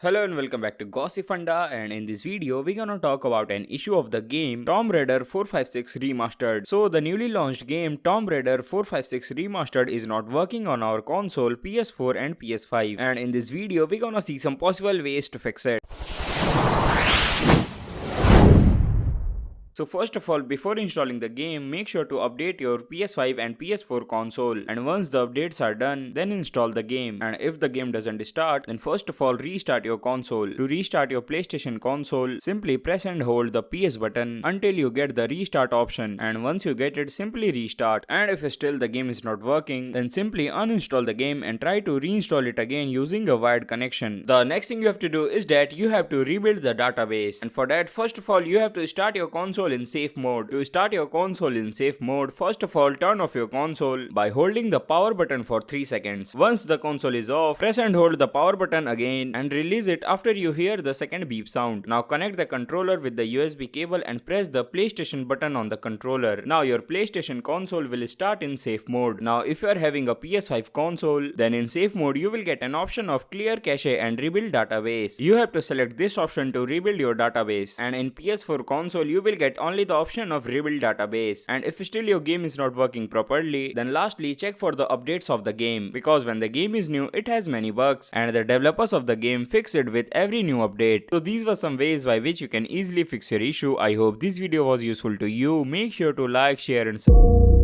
Hello and welcome back to Gossipfunda, and in this video we're gonna talk about an issue of the game Tomb Raider 456 Remastered. So the newly launched game Tomb Raider 456 Remastered is not working on our console PS4 and PS5, and in this video we're gonna see some possible ways to fix it. So first of all, before installing the game, make sure to update your PS5 and PS4 console, and once the updates are done, then install the game. And if the game doesn't start, then first of all restart your console. To restart your PlayStation console, simply press and hold the PS button until you get the restart option, and once you get it, simply restart. And if still the game is not working, then simply uninstall the game and try to reinstall it again using a wired connection. The next thing you have to do is that you have to rebuild the database, and for that first of all you have to start your console in safe mode. To start your console in safe mode, first of all turn off your console by holding the power button for 3 seconds. Once the console is off, press and hold the power button again and release it after you hear the second beep sound. Now connect the controller with the USB cable and press the PlayStation button on the controller. Now your PlayStation console will start in safe mode. Now if you are having a PS5 console, then in safe mode you will get an option of clear cache and rebuild database. You have to select this option to rebuild your database, and in PS4 console you will get only the option of rebuild database. And if still your game is not working properly, then lastly check for the updates of the game, because when the game is new it has many bugs and the developers of the game fix it with every new update. So these were some ways by which you can easily fix your issue. I hope this video was useful to you. Make sure to like, share and subscribe.